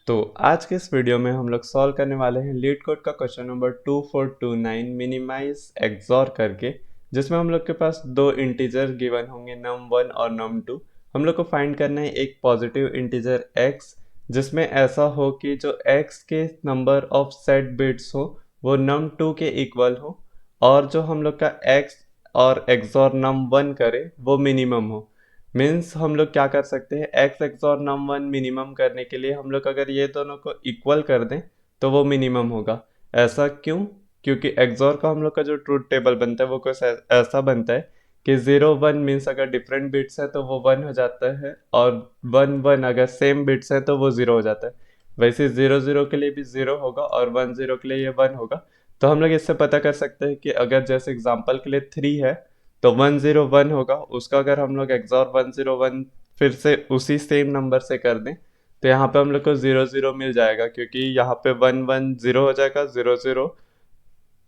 तो आज के इस वीडियो में हम लोग सॉल्व करने वाले हैं लीड कोड का क्वेश्चन नंबर 2429 मिनिमाइज एक्सॉर करके, जिसमें हम लोग के पास दो इंटीजर गिवन होंगे num1 और num2। हम लोग को फाइंड करना है एक पॉजिटिव इंटीजर x, जिसमें ऐसा हो कि जो x के नंबर ऑफ सेट बिट्स हो वो num2 के इक्वल हो, और जो हम लोग का x और एक्सॉर num1 करे वो मिनिमम हो। मीन्स हम लोग क्या कर सकते हैं, x XOR num one minimum करने के लिए हम लोग अगर ये दोनों को इक्वल कर दें तो वो मिनिमम होगा। ऐसा क्यों? क्योंकि एक्सॉर का हम लोग का जो ट्रूथ टेबल बनता है वो कुछ ऐसा बनता है कि 0 1 मीन्स अगर डिफरेंट बिट्स है तो वो 1 हो जाता है, और 1 1 अगर सेम बिट्स है तो वो 0 हो जाता है। वैसे 0 0 के लिए भी 0 होगा और 1 0 के लिए ये 1 होगा। तो हम लोग इससे पता कर सकते हैं कि अगर जैसे एग्जाम्पल के लिए 3 है तो 101 होगा, उसका अगर हम लोग एक्सॉर 101 फिर से उसी सेम नंबर से कर दें तो यहाँ पे हम लोग को 0 0 मिल जाएगा, क्योंकि यहाँ पे 1 1 0 हो जाएगा, 0 0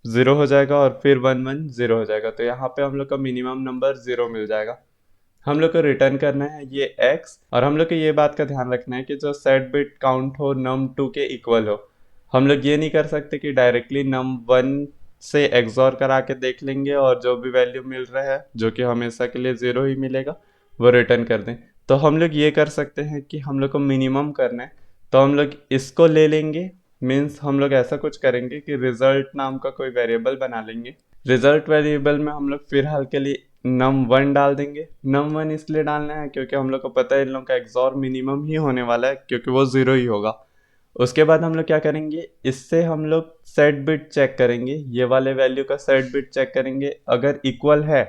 0 हो जाएगा और फिर 1 1 0 हो जाएगा। तो यहाँ पे हम लोग का मिनिमम नंबर 0 मिल जाएगा। हम लोग को रिटर्न करना है ये x, और हम लोग को ये बात का ध्यान रखना है कि जो सेट बिट काउंट हो num2 के इक्वल हो। हम लोग ये नहीं कर सकते कि डायरेक्टली num1 से एक्सॉर करा के देख लेंगे और जो भी वैल्यू मिल रहा है, जो कि हमेशा के लिए 0 ही मिलेगा, वो रिटर्न कर दें। तो हम लोग ये कर सकते हैं कि हम लोग को मिनिमम करना है तो हम लोग इसको ले लेंगे। मीन्स हम लोग ऐसा कुछ करेंगे कि रिजल्ट नाम का कोई वेरिएबल बना लेंगे। रिजल्ट वेरिएबल में हम लोग फिलहाल के लिए num1 डाल देंगे। num1 इसलिए डालना है क्योंकि हम लोग को पता है इन लोगों का एक्सॉर मिनिमम ही होने वाला है, क्योंकि वो 0 ही होगा। उसके बाद हम लोग क्या करेंगे, इससे हम लोग सेट बिट चेक करेंगे, ये वाले वैल्यू का सेट बिट चेक करेंगे। अगर इक्वल है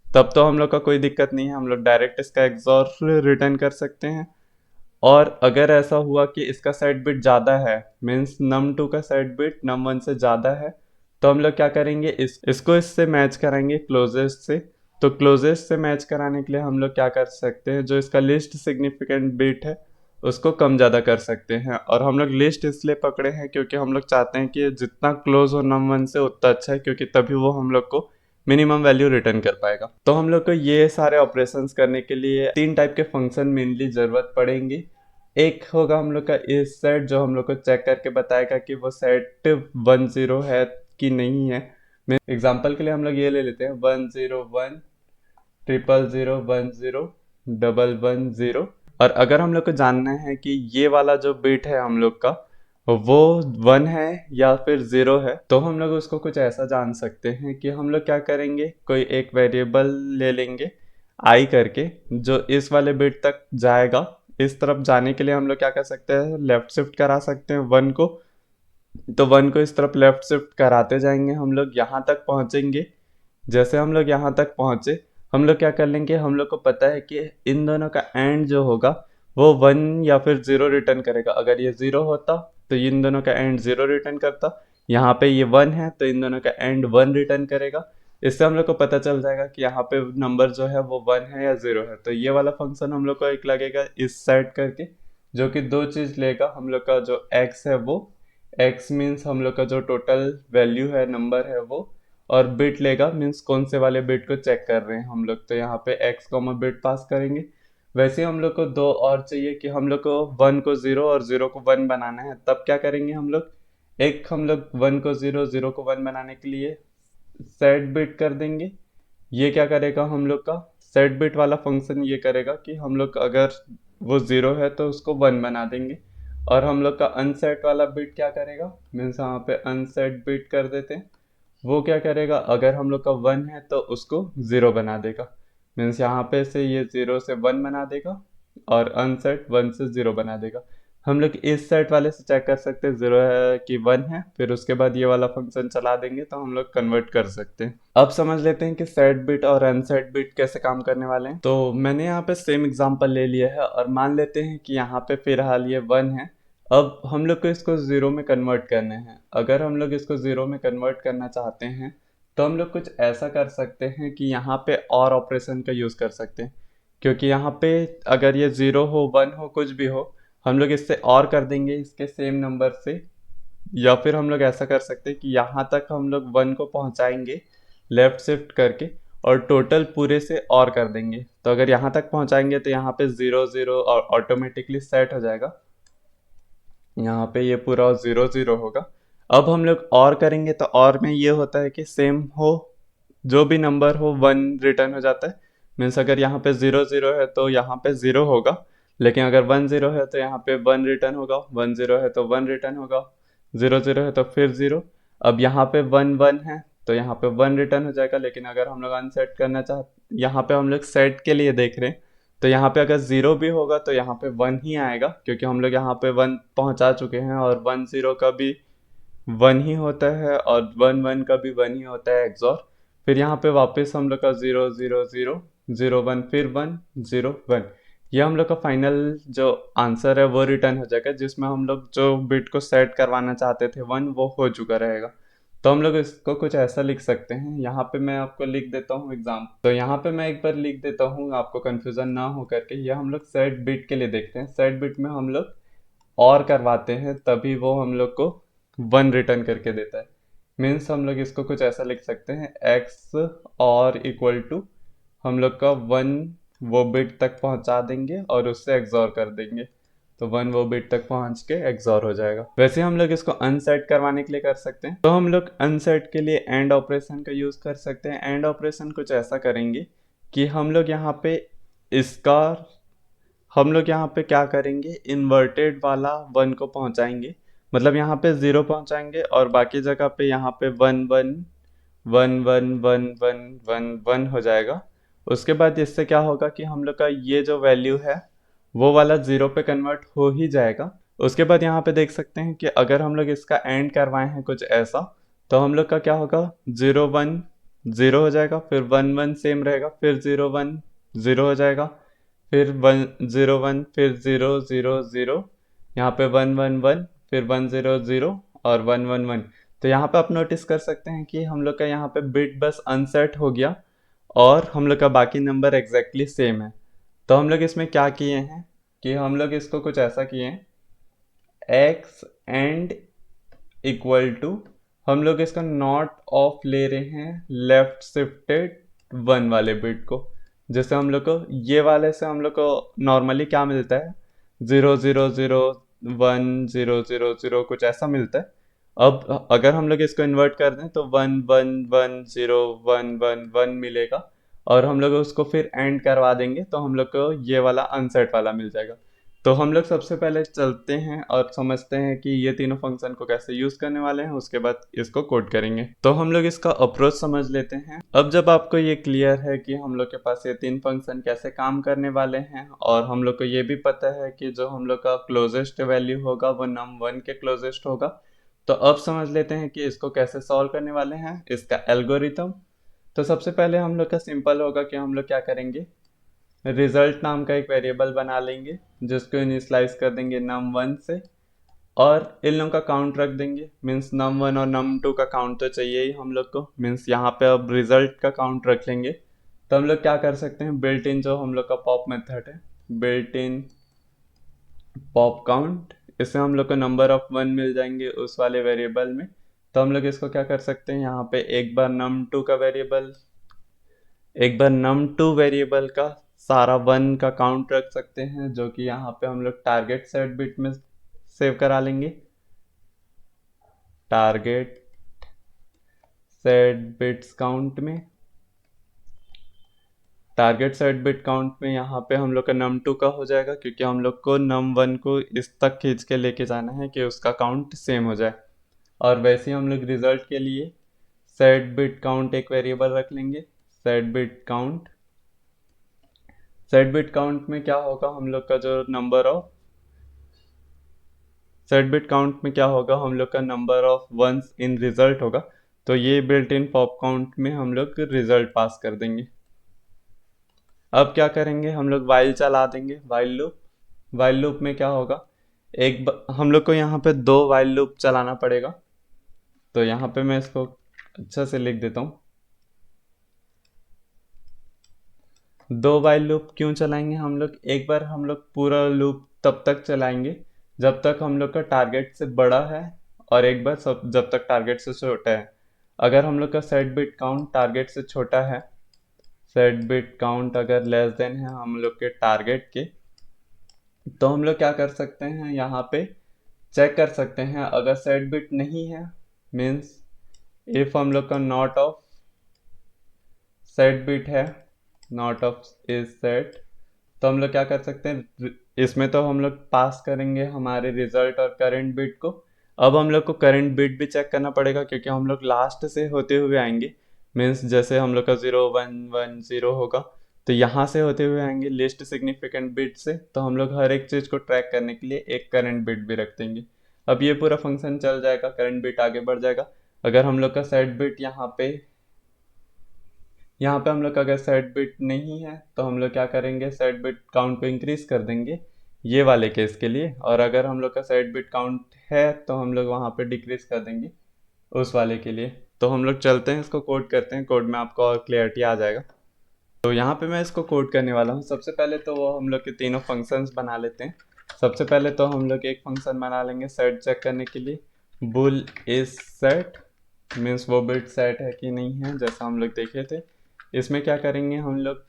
तब तो हम लोग का कोई दिक्कत नहीं है, हम लोग डायरेक्ट इसका एक्सॉर रिटर्न कर सकते हैं। और अगर ऐसा हुआ कि इसका सेट बिट ज़्यादा है, मीन्स num2 का सेट बिट num1 से ज़्यादा है, तो हम लोग क्या करेंगे, इसको इससे मैच कराएंगे क्लोजेस्ट से। तो क्लोजेस्ट से मैच कराने के लिए हम लोग क्या कर सकते हैं, जो इसका लिस्ट सिग्निफिकेंट बिट है उसको कम ज़्यादा कर सकते हैं। और हम लोग लिस्ट इसलिए पकड़े हैं क्योंकि हम लोग चाहते हैं कि जितना क्लोज हो num1 से उतना अच्छा है, क्योंकि तभी वो हम लोग को मिनिमम वैल्यू रिटर्न कर पाएगा। तो हम लोग को ये सारे ऑपरेशंस करने के लिए तीन टाइप के फंक्शन मेनली ज़रूरत पड़ेंगी। एक होगा हम लोग का इस सेट, जो हम लोग को चेक करके बताएगा कि वो सेट 10 है कि नहीं है। एग्जाम्पल के लिए हम लोग ये ले लेते हैं 101 000 10 110। और अगर हम लोग को जानना है कि ये वाला जो बिट है हम लोग का वो 1 है या फिर 0 है, तो हम लोग उसको कुछ ऐसा जान सकते हैं कि हम लोग क्या करेंगे, कोई एक वेरिएबल ले लेंगे आई करके, जो इस वाले बिट तक जाएगा। इस तरफ जाने के लिए हम लोग क्या कर सकते हैं, लेफ्ट शिफ्ट करा सकते हैं 1 को। तो 1 को इस तरफ लेफ्ट शिफ्ट कराते जाएंगे, हम लोग यहाँ तक पहुँचेंगे। जैसे हम लोग यहाँ तक पहुँचे, हम लोग क्या कर लेंगे, हम लोग को पता है कि इन दोनों का एंड जो होगा वो 1 या फिर 0 रिटर्न करेगा। अगर ये 0 होता तो इन दोनों का एंड 0 रिटर्न करता, यहाँ पे ये 1 है तो इन दोनों का एंड 1 रिटर्न करेगा। इससे हम लोग को पता चल जाएगा कि यहाँ पे नंबर जो है वो 1 है या 0 है। तो ये वाला फंक्शन हम लोग को एक लगेगा इस सेट करके, जो कि दो चीज़ लेगा। हम लोग का जो x है वो x मीन्स हम लोग का जो टोटल वैल्यू है, नंबर है वो, और बिट लेगा मीन्स कौन से वाले बिट को चेक कर रहे हैं हम लोग। तो यहाँ पे x कॉमा बिट पास करेंगे। वैसे हम लोग को दो और चाहिए कि हम लोग को 1 को 0 और 0 को 1 बनाना है। तब क्या करेंगे हम लोग, एक हम लोग 1 को 0 0 को 1 बनाने के लिए सेट बिट कर देंगे। ये क्या करेगा, हम लोग का सेट बिट वाला फंक्शन ये करेगा कि हम लोग अगर वो 0 है तो उसको 1 बना देंगे। और हम लोग का अनसेट वाला बिट क्या करेगा, मीन्स यहाँ पे अनसेट बिट कर देते हैं। वो क्या करेगा, अगर हम लोग का 1 है तो उसको 0 बना देगा। मीन्स यहाँ पे से ये 0 से 1 बना देगा और अनसेट 1 से 0 बना देगा। हम लोग इस सेट वाले से चेक कर सकते हैं 0 है कि 1 है, फिर उसके बाद ये वाला फंक्शन चला देंगे तो हम लोग कन्वर्ट कर सकते हैं। अब समझ लेते हैं कि सेट बिट और अनसेट बिट कैसे काम करने वाले हैं। तो मैंने यहाँ पे सेम एग्जांपल ले लिया है और मान लेते हैं कि यहाँ पे फिलहाल ये 1 है। अब हम लोग को इसको 0 में कन्वर्ट करना है। अगर हम लोग इसको 0 में कन्वर्ट करना चाहते हैं तो हम लोग कुछ ऐसा कर सकते हैं कि यहाँ पे और ऑपरेशन का यूज़ कर सकते हैं। क्योंकि यहाँ पे अगर ये 0 हो 1 हो कुछ भी हो, हम लोग इससे और कर देंगे इसके सेम नंबर से। या फिर हम लोग ऐसा कर सकते हैं कि यहाँ तक हम लोग 1 को पहुँचाएंगे लेफ्ट शिफ्ट करके, और टोटल पूरे से और कर देंगे। तो अगर यहाँ तक पहुँचाएंगे तो यहाँ पे 0 0 और ऑटोमेटिकली सेट हो जाएगा। यहाँ पे ये पूरा 0 0 होगा। अब हम लोग और करेंगे तो और में ये होता है कि सेम हो, जो भी नंबर हो 1 रिटर्न हो जाता है। मीन्स अगर यहाँ पे 0 0 है तो यहाँ पे 0 होगा, लेकिन अगर 1 0 है तो यहाँ पे 1 रिटर्न होगा, 1 0 है तो 1 रिटर्न होगा, 0 0 है तो फिर 0। अब यहाँ पे 1 1 है तो यहाँ पे 1 रिटर्न हो जाएगा, लेकिन अगर हम लोग अनसेट करना यहाँ पे हम लोग सेट के लिए देख रहे हैं, तो यहाँ पे अगर 0 भी होगा तो यहाँ पे 1 ही आएगा, क्योंकि हम लोग यहाँ पे 1 पहुँचा चुके हैं, और 1 0 का भी 1 ही होता है और 1 1 का भी 1 ही होता है एक्सॉर। फिर यहाँ पे वापस हम लोग का 0 0 0 0 1, फिर 1 0 1, ये हम लोग का फाइनल जो आंसर है वो रिटर्न हो जाएगा, जिसमें हम लोग जो बिट को सेट करवाना चाहते थे 1, वो हो चुका रहेगा। तो हम लोग इसको कुछ ऐसा लिख सकते हैं, यहाँ पे मैं आपको लिख देता हूँ एग्जाम। तो यहाँ पे मैं एक बार लिख देता हूँ आपको कन्फ्यूज़न ना हो करके। ये हम लोग सेट बिट के लिए देखते हैं, सेट बिट में हम लोग और करवाते हैं तभी वो हम लोग को 1 रिटर्न करके देता है। मीन्स हम लोग इसको कुछ ऐसा लिख सकते हैं, एक्स और इक्वल टू हम लोग का 1 वो बिट तक पहुंचा देंगे और उससे एक्सॉर कर देंगे, तो 1 वो बिट तक पहुंच के एक्सॉर हो जाएगा। वैसे हम लोग इसको अनसेट करवाने के लिए कर सकते हैं, तो हम लोग अनसेट के लिए एंड ऑपरेशन का यूज़ कर सकते हैं। एंड ऑपरेशन कुछ ऐसा करेंगे कि हम लोग यहाँ पे इसका हम लोग यहाँ पे क्या करेंगे, इन्वर्टेड वाला 1 को पहुँचाएंगे, मतलब यहाँ पे 0 पहुँचाएंगे और बाकी जगह पे यहाँ पे 1 1 1 1 1 1 1 1 हो जाएगा। उसके बाद इससे क्या होगा कि हम लोग का ये जो वैल्यू है वो वाला 0 पे कन्वर्ट हो ही जाएगा। उसके बाद यहाँ पे देख सकते हैं कि अगर हम लोग इसका एंड करवाए हैं कुछ ऐसा, तो हम लोग का क्या होगा, 0 1 0 हो जाएगा, फिर 1 1 सेम रहेगा, फिर 0 1 0 हो जाएगा, फिर 1 0 1, फिर 0 0 0, यहाँ पे 1 1 1, फिर 1 0 0 और 1 1 1। तो यहाँ पे आप नोटिस कर सकते हैं कि हम लोग का यहाँ पे बिट बस अनसेट हो गया और हम लोग का बाकी नंबर एग्जैक्टली सेम है। तो हम लोग इसमें क्या किए हैं कि हम लोग इसको कुछ ऐसा किए हैं, एक्स एंड इक्वल टू हम लोग इसका नॉट ऑफ ले रहे हैं लेफ्ट शिफ्टेड 1 वाले बिट को। जैसे हम लोग को ये वाले से हम लोग को नॉर्मली क्या मिलता है, 0 0 0 1 0 0 0 कुछ ऐसा मिलता है। अब अगर हम लोग इसको इन्वर्ट कर दें तो 1 1 1 0 1 1 1 मिलेगा, और हम लोग उसको फिर एंड करवा देंगे तो हम लोग को ये वाला अनसेट वाला मिल जाएगा। तो हम लोग सबसे पहले चलते हैं और समझते हैं कि ये तीनों फंक्शन को कैसे यूज़ करने वाले हैं, उसके बाद इसको कोड करेंगे। तो हम लोग इसका अप्रोच समझ लेते हैं। अब जब आपको ये क्लियर है कि हम लोग के पास ये 3 फंक्शन कैसे काम करने वाले हैं, और हम लोग को ये भी पता है कि जो हम लोग का क्लोजेस्ट वैल्यू होगा वो num1 के क्लोजेस्ट होगा, तो अब समझ लेते हैं कि इसको कैसे सॉल्व करने वाले हैं, इसका एल्गोरिथम। तो सबसे पहले हम लोग का सिंपल होगा कि हम लोग क्या करेंगे, रिजल्ट नाम का एक वेरिएबल बना लेंगे जिसको इनिशलाइज कर देंगे num1 से, और इन लोगों का काउंट रख देंगे। मीन्स num1 और num2 का काउंट तो चाहिए ही हम लोग को, मीन्स यहाँ पे अब रिजल्ट का काउंट रख लेंगे। तो हम लोग क्या कर सकते हैं, बिल्ट इन जो हम लोग का पॉप मेथड है, बिल्ट इन पॉप काउंट, इससे हम लोग को नंबर ऑफ 1 मिल जाएंगे उस वाले वेरिएबल में। तो हम लोग इसको क्या कर सकते हैं, यहाँ पे एक बार num2 वेरिएबल का सारा 1 का काउंट रख सकते हैं, जो कि यहाँ पे हम लोग टारगेट सेट बिट में सेव करा लेंगे। टारगेट सेट बिट्स काउंट में, टारगेट सेट बिट काउंट में यहाँ पे हम लोग का num2 का हो जाएगा, क्योंकि हम लोग को num1 को इस तक खींच के लेके जाना है कि उसका काउंट सेम हो जाए। और वैसे ही हम लोग रिजल्ट के लिए सेट बिट काउंट एक वेरिएबल रख लेंगे, set bit count. Set bit count में क्या होगा, हम लोग का जो number of set bit count में क्या होगा, हम लोग का number of ones in result होगा। तो ये बिल्ट इन पॉप काउंट में हम लोग रिजल्ट पास कर देंगे। अब क्या करेंगे, हम लोग वाइल चला देंगे, वाइल लूप। वाइल लूप में क्या होगा, हम लोग को यहाँ पे 2 वाइल लूप चलाना पड़ेगा। तो यहाँ पे मैं इसको अच्छा से लिख देता हूँ। 2 वाइल लूप क्यों चलाएंगे हम लोग, एक बार हम लोग पूरा लूप तब तक चलाएंगे जब तक हम लोग का टारगेट से बड़ा है, और एक बार सब जब तक टारगेट से छोटा है। अगर हम लोग का सेट बिट काउंट टारगेट से छोटा है, सेट बिट काउंट अगर लेस देन है हम लोग के टारगेट के, तो हम लोग क्या कर सकते हैं, यहाँ पे चेक कर सकते हैं। अगर सेट बिट नहीं है मीन्स इफ हम लोग का नॉट ऑफ सेट बिट है, नॉट ऑफ इज सेट, तो हम लोग क्या कर सकते हैं, इसमें तो हम लोग पास करेंगे हमारे रिजल्ट और करंट बिट को। अब हम लोग को करंट बिट भी चेक करना पड़ेगा क्योंकि हम लोग लास्ट से होते हुए आएंगे। मीन्स जैसे हम लोग का 0 1 1 0 होगा तो यहाँ से होते हुए आएंगे लिस्ट सिग्निफिकेंट बिट से, तो हम लोग हर एक चीज़ को ट्रैक करने के लिए एक करंट बिट भी रख देंगे। अब ये पूरा फंक्शन चल जाएगा, करंट बिट आगे बढ़ जाएगा। अगर हम लोग का सेट बिट यहाँ पे हम लोग का अगर सेट बिट नहीं है तो हम लोग क्या करेंगे, सेट बिट काउंट को इंक्रीज कर देंगे ये वाले केस के लिए, और अगर हम लोग का सेट बिट काउंट है तो हम लोग वहाँ पे डिक्रीज कर देंगे उस वाले के लिए। तो हम लोग चलते हैं, इसको कोड करते हैं, कोड में आपको और क्लियरिटी आ जाएगा। तो यहाँ पे मैं इसको कोड करने वाला हूँ। सबसे पहले तो वो हम लोग के तीनों फंक्शंस बना लेते हैं। सबसे पहले तो हम लोग एक फंक्शन बना लेंगे सेट चेक करने के लिए, बुल इज सेट, मीन्स वो बिट सेट है कि नहीं है जैसा हम लोग देखे थे। इसमें क्या करेंगे, हम लोग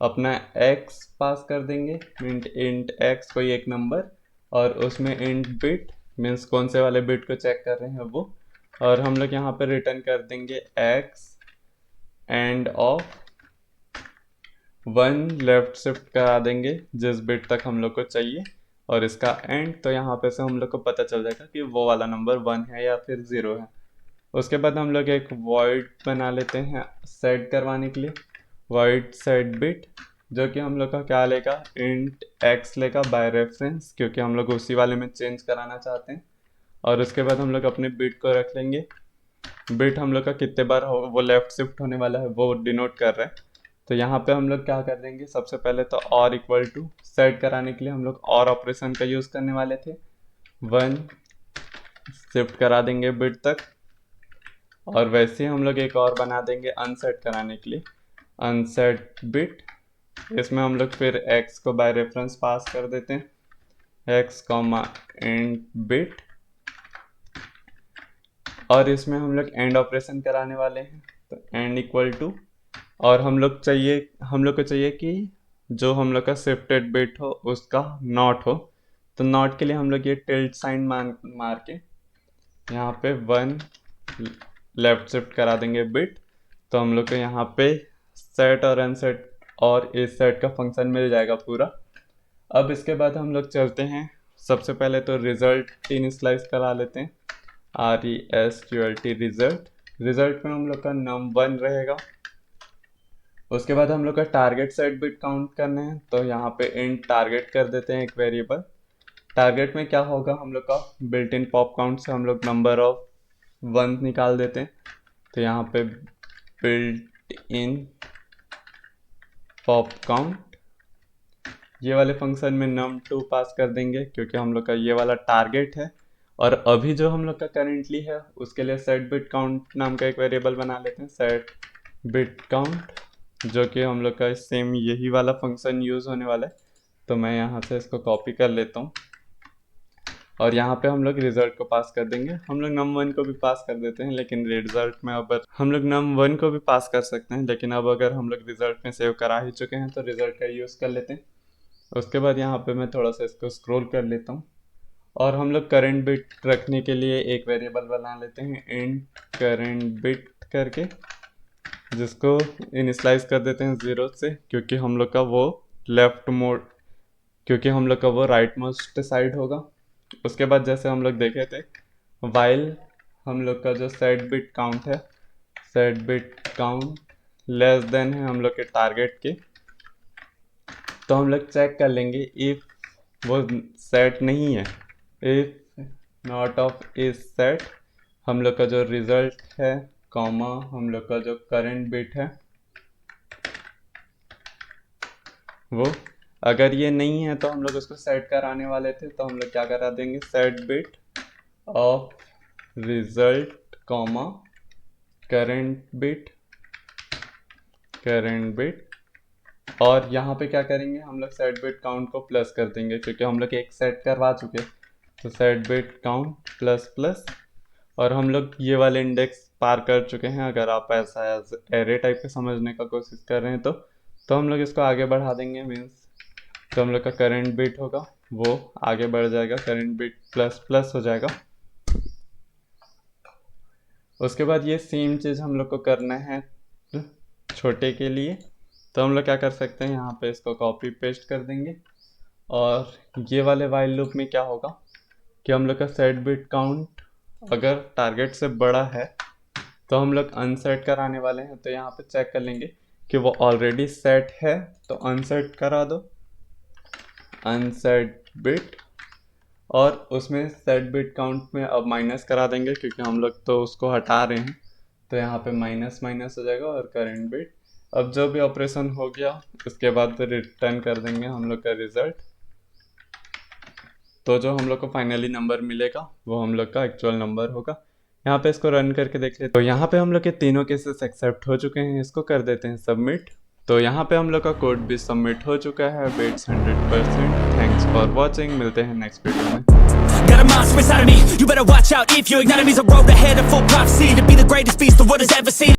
अपना x पास कर देंगे, इंट x कोई एक नंबर, और उसमें इंट बिट मीन्स कौन से वाले बिट को चेक कर रहे हैं वो, और हम लोग यहाँ पे रिटर्न कर देंगे x end of 1 left shift करा देंगे जिस बिट तक हम लोग को चाहिए, और इसका एंड, तो यहाँ पे से हम लोग को पता चल जाएगा कि वो वाला नंबर 1 है या फिर 0 है। उसके बाद हम लोग एक वॉइड बना लेते हैं सेट करवाने के लिए, वॉइड सेट बिट, जो कि हम लोग का क्या लेगा, इंट x लेगा बाय रेफरेंस, क्योंकि हम लोग उसी वाले में चेंज कराना चाहते हैं। और उसके बाद हम लोग अपने बिट को रख लेंगे, बिट हम लोग का कितने बार वो लेफ्ट शिफ्ट होने वाला है वो डिनोट कर रहा है। तो यहाँ पे हम लोग क्या कर देंगे, सबसे पहले तो और इक्वल टू सेट कराने के लिए हम लोग और ऑपरेशन का यूज़ करने वाले थे, 1 शिफ्ट करा देंगे बिट तक, और वैसे ही हम लोग एक और बना देंगे अनसेट कराने के लिए, अनसेट बिट। इसमें हम लोग फिर x को बाय रेफरेंस पास कर देते हैं, x कॉमा एंड बिट, और इसमें हम लोग एंड ऑपरेशन कराने वाले हैं, तो एंड इक्वल टू, और हम लोग को चाहिए कि जो हम लोग का शिफ्टेड बिट हो उसका नॉट हो, तो नॉट के लिए हम लोग ये टिल्ट साइन मार के यहाँ पे 1 लेफ्ट शिफ्ट करा देंगे बिट, तो हम लोग को यहाँ पे सेट और अनसेट और इस सेट का फंक्शन मिल जाएगा पूरा। अब इसके बाद हम लोग चलते हैं, सबसे पहले तो रिजल्ट इनिशियलाइज करा लेते हैं, RESULT रिजल्ट। रिजल्ट में हम लोग का num1 रहेगा। उसके बाद हम लोग का टारगेट सेट बिट काउंट करने हैं, तो यहाँ पे इंट टारगेट कर देते हैं एक वेरिएबल। टारगेट में क्या होगा, हम लोग का बिल्ट इन पॉप काउंट से हम लोग नंबर ऑफ 1 निकाल देते हैं, तो यहाँ पे बिल्ट इन पॉप काउंट, ये वाले फंक्शन में num2 पास कर देंगे क्योंकि हम लोग का ये वाला टारगेट है। और अभी जो हम लोग का करेंटली है उसके लिए सेट बिट काउंट नाम का एक वेरिएबल बना लेते हैं, सेट बिट काउंट, जो कि हम लोग का सेम यही वाला फंक्शन यूज़ होने वाला है। तो मैं यहाँ से इसको कॉपी कर लेता हूँ, और यहाँ पे हम लोग रिजल्ट को पास कर देंगे। हम लोग num1 को भी पास कर देते हैं, लेकिन रिजल्ट में अब हम लोग num1 को भी पास कर सकते हैं, लेकिन अब अगर हम लोग रिजल्ट में सेव करा ही चुके हैं तो रिजल्ट का यूज़ कर लेते हैं। उसके बाद यहाँ पे मैं थोड़ा सा इसको स्क्रॉल कर लेता हूँ, और हम लोग करंट बिट रखने के लिए एक वेरिएबल बना लेते हैं इंट करंट बिट करके, जिसको इनिशलाइज कर देते हैं 0 से, क्योंकि हम लोग का वो राइट मोस्ट साइड होगा। उसके बाद जैसे हम लोग देखे थे, वाइल हम लोग का जो सेट बिट काउंट है, set bit count less than है हम लोग के टारगेट के, तो हम लोग चेक कर लेंगे इफ वो सेट नहीं है, if not of is set, हम लोग का जो रिजल्ट है कॉमा हम लोग का जो करंट बिट है वो, अगर ये नहीं है तो हम लोग उसको सेट कराने वाले थे, तो हम लोग क्या करा देंगे, set bit of result comma current bit, और यहाँ पे क्या करेंगे, हम लोग सेट बिट काउंट को प्लस कर देंगे क्योंकि हम लोग एक सेट करवा चुके, तो set bit count plus plus, और हम लोग ये वाले इंडेक्स पार कर चुके हैं। अगर आप ऐसा एरे टाइप का समझने का कोशिश कर रहे हैं तो हम लोग इसको आगे बढ़ा देंगे मीन्स, तो हम लोग का करंट बिट होगा वो आगे बढ़ जाएगा, करंट बिट प्लस प्लस हो जाएगा। उसके बाद ये सेम चीज़ हम लोग को करना है छोटे के लिए। तो हम लोग क्या कर सकते हैं, यहाँ पे इसको कॉपी पेस्ट कर देंगे। और ये वाले वाइल लूप में क्या होगा कि हम लोग का सेट बिट काउंट अगर टारगेट से बड़ा है तो हम लोग अनसेट कराने वाले हैं। तो यहाँ पे चेक कर लेंगे कि वो ऑलरेडी सेट है तो अनसेट करा दो, अनसेट बिट। और उसमें सेट बिट काउंट में अब माइनस करा देंगे क्योंकि हम लोग तो उसको हटा रहे हैं। तो यहाँ पे माइनस माइनस हो जाएगा और करंट बिट। अब जो भी ऑपरेशन हो गया उसके बाद रिटर्न कर देंगे हम लोग का रिजल्ट। तो जो हम लोग को फाइनली नंबर मिलेगा वो हम लोग का एक्चुअल नंबर होगा। यहाँ पे इसको रन करके देख लेते। तो यहाँ पे हम लोग के तीनों केसेस एक्सेप्ट हो चुके हैं, इसको कर देते हैं सबमिट। तो यहाँ पे हम लोग का कोड भी सबमिट हो चुका है, वेट्स 100%। थैंक्स फॉर वॉचिंग, मिलते हैं नेक्स्ट वीडियो में। Got a monster inside of me, you better watch out if you're igniting me's a road ahead of full prophecy to be the greatest beast the world has ever seen.